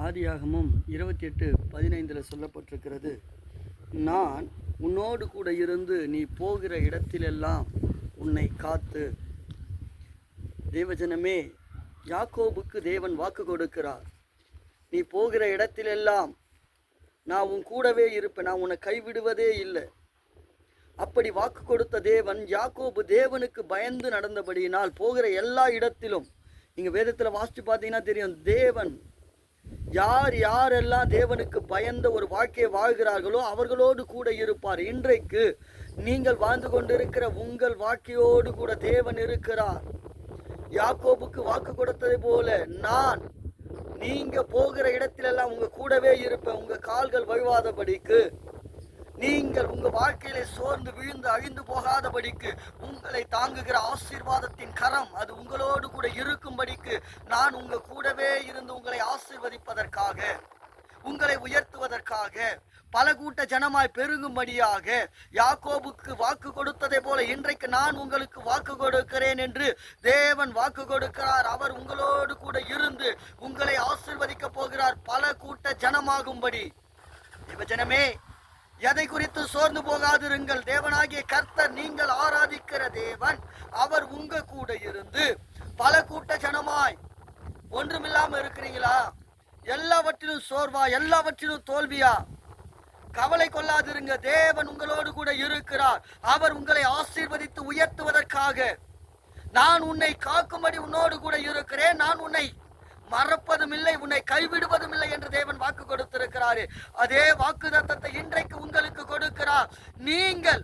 ஆதியாகமம் 28:15 சொல்லப்பட்டிருக்கிறது, நான் உன்னோடு கூட இருந்து நீ போகிற இடத்திலெல்லாம் உன்னை காத்து. தேவஜனமே, யாக்கோபுக்கு தேவன் வாக்கு கொடுக்கிறார். நீ போகிற இடத்திலெல்லாம் நான் உன் கூடவே இருப்பேன், நான் உன்னை கைவிடுவதே இல்லை. அப்படி வாக்கு கொடுத்த தேவன், யாக்கோபு தேவனுக்கு பயந்து நடந்தபடியினால் போகிற எல்லா இடத்திலும், நீங்கள் வேதத்தில் வாசித்து பார்த்தீங்கன்னா தெரியும், தேவன் யாரெல்லாம் தேவனுக்கு பயந்த ஒரு வாழ்க்கையை வாழ்கிறார்களோ அவர்களோடு கூட இருப்பார். இன்றைக்கு நீங்கள் வாழ்ந்து கொண்டிருக்கிற உங்கள் வாழ்க்கையோடு கூட தேவன் இருக்கிறார். யாக்கோபுக்கு வாக்கு கொடுத்ததை போல, நான் நீங்க போகிற இடத்திலெல்லாம் உங்க கூடவே இருப்பேன், உங்க கால்கள் வழுவாதபடிக்கு, நீங்கள் உங்க வாழ்க்கையில சோர்ந்து விழுந்து அழிந்து போகாதபடிக்கு, உங்களை தாங்குகிற ஆசீர்வாதத்தின் கரம் அது உங்களோடு கூட இருக்கும்படிக்கு, நான் உங்க கூடவே இருந்து உங்களை ஆசீர்வதிப்பதற்காக, உங்களை உயர்த்துவதற்காக, பல கூட்ட ஜனமாய் பெருகும்படியாக யாக்கோபுக்கு வாக்கு கொடுத்ததை போல இன்றைக்கு நான் உங்களுக்கு வாக்கு கொடுக்கிறேன் என்று தேவன் வாக்கு கொடுக்கிறார். அவர் உங்களோடு கூட இருந்து உங்களை ஆசீர்வதிக்க போகிறார், பல கூட்ட ஜனமாகும்படி. ஜனமே, எதை குறித்து சோர்ந்து போகாதிருங்கள். தேவனாகிய கர்த்தர், நீங்கள் ஆராதிக்கிற தேவன், அவர் உங்க கூட இருந்து பல கூட்ட ஜனமாய். ஒன்றுமில்லாம இருக்கிறீங்களா? எல்லாவற்றிலும் சோர்வா, எல்லாவற்றிலும் தோல்வியா? கவலை கொள்ளாதிருங்க. தேவன் உங்களோடு கூட இருக்கிறார். அவர் உங்களை ஆசீர்வதித்து உயர்த்துவதற்காக, நான் உன்னை காக்கும்படி உன்னோடு கூட இருக்கிறேன், நான் உன்னை மறப்பதும் இல்லை, உன்னை கைவிடுவதும் இல்லை என்று தேவன் வாக்கு கொடுத்திருக்கிறாரு. அதே வாக்குத்தத்தத்தை இன்றைக்கு உங்களுக்கு கொடுக்கிறார். நீங்கள்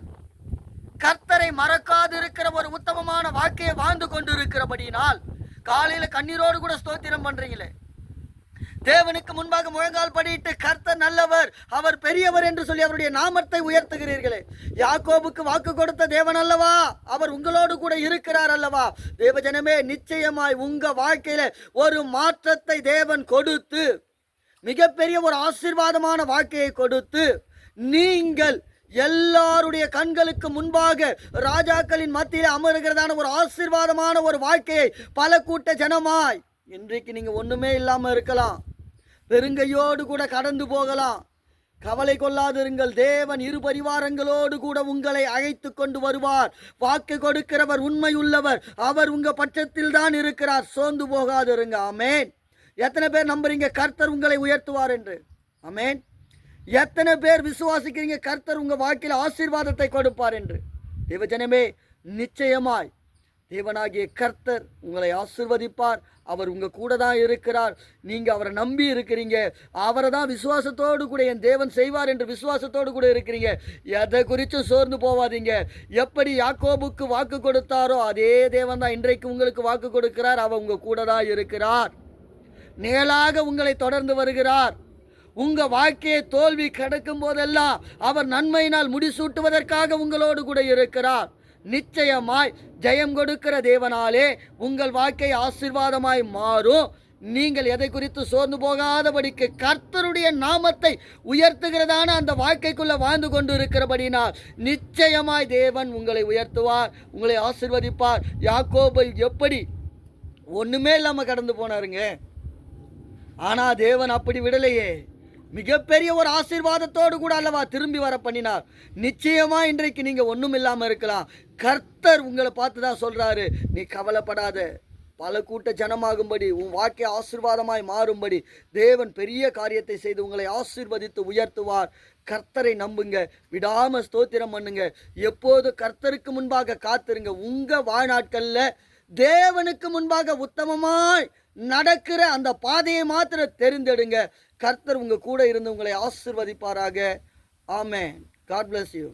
கர்த்தரை மறக்காது இருக்கிற ஒரு உத்தமமான வாழ்க்கையை வாழ்ந்து கொண்டு இருக்கிறபடினால், காலையில கண்ணீரோடு கூட ஸ்தோத்திரம் பண்றீங்களே, தேவனுக்கு முன்பாக முழங்கால் படிட்டு கர்த்தர் நல்லவர், அவர் பெரியவர் என்று சொல்லி அவருடைய நாமத்தை உயர்த்துகிறீர்களே. யாக்கோபுக்கு வாக்கு கொடுத்த தேவன் அல்லவா? அவர் உங்களோடு கூட இருக்கிறார் அல்லவா? தேவஜனமே, நிச்சயமாய் உங்க வாழ்க்கையில ஒரு மாற்றத்தை தேவன் கொடுத்து, மிகப்பெரிய ஒரு ஆசீர்வாதமான வாழ்க்கையை கொடுத்து, நீங்கள் எல்லாருடைய கண்களுக்கு முன்பாக ராஜாக்களின் மத்தியில் அமருகிறதான ஒரு ஆசீர்வாதமான ஒரு வாழ்க்கையை பல கூட்ட ஜனமாய். இன்றைக்கு நீங்க ஒண்ணுமே இல்லாம இருக்கலாம், பெருங்கையோடு கூட கடந்து போகலாம். கவலை கொள்ளாதிருங்கள். தேவன் இரு பரிவாரங்களோடு கூட உங்களை அழைத்து கொண்டு வருவார். வாக்கு கொடுக்கிறவர் உண்மை உள்ளவர், அவர் உங்க பட்சத்தில் தான் இருக்கிறார். சோர்ந்து போகாதிருங்க. ஆமேன். எத்தனை பேர் நம்புறீங்க கர்த்தர் உங்களை உயர்த்துவார் என்று? ஆமேன். எத்தனை பேர் விசுவாசிக்கிறீங்க கர்த்தர் உங்க வாழ்க்கையில் ஆசீர்வாதத்தை கொடுப்பார் என்று? தேவஜனமே, நிச்சயமாய் தேவனாகிய கர்த்தர் உங்களை ஆசீர்வதிப்பார். அவர் உங்க கூட தான் இருக்கிறார். நீங்க அவரை நம்பி இருக்கிறீங்க, அவரை தான் விசுவாசத்தோடு கூட என் தேவன் செய்வார் என்று விசுவாசத்தோடு கூட இருக்கிறீங்க. எதை குறித்தும் சோர்ந்து போவாதீங்க. எப்படி யாக்கோபுக்கு வாக்கு கொடுத்தாரோ அதே தேவன் தான் இன்றைக்கு உங்களுக்கு வாக்கு கொடுக்கிறார். அவர் உங்க கூட தான் இருக்கிறார். நிழலாக உங்களை தொடர்ந்து வருகிறார். உங்க வாழ்க்கையை தோல்வி கிடக்கும் போதெல்லாம் அவர் நன்மையினால் முடிசூட்டுவதற்காக உங்களோடு கூட இருக்கிறார். நிச்சயமாய் ஜெயம் கொடுக்கிற தேவனாலே உங்கள் வாழ்க்கை ஆசீர்வாதமாய் மாறும். நீங்கள் எதை குறித்து சோர்ந்து போகாதபடிக்கு கர்த்தருடைய நாமத்தை உயர்த்துகிறதான அந்த வாழ்க்கைக்குள்ள வாழ்ந்து கொண்டு இருக்கிறபடினால் நிச்சயமாய் தேவன் உங்களை உயர்த்துவார், உங்களை ஆசீர்வதிப்பார். யாக்கோபு எப்படி ஒண்ணுமே இல்லாம கடந்து போனாருங்க, ஆனா தேவன் அப்படி விடலையே. மிகப்பெரிய ஒரு ஆசீர்வாதத்தோடு கூட அல்லவா திரும்பி வர பண்ணினார். நிச்சயமா இன்றைக்கு நீங்க ஒண்ணும் இல்லாம இருக்கலாம். கர்த்தர் உங்களை பார்த்து தான் சொல்றாரு, நீ கவலைப்படாத, பல கூட்ட ஜனமாகும்படி, உன் வாழ்க்கை ஆசீர்வாதமாய் மாறும்படி தேவன் பெரிய காரியத்தை செய்து உங்களை ஆசீர்வதித்து உயர்த்துவார். கர்த்தரை நம்புங்க, விடாம ஸ்தோத்திரம் பண்ணுங்க, எப்போது கர்த்தருக்கு முன்பாக காத்திருங்க. உங்க வாழ்நாட்கள்ல தேவனுக்கு முன்பாக உத்தமமாய் நடக்கிற அந்த பாதையை மாத்திரம் தெரிந்தெடுங்க. கர்த்தர் உங்க கூட இருந்து உங்களை ஆசீர்வதிப்பாராக. ஆமென். God bless you.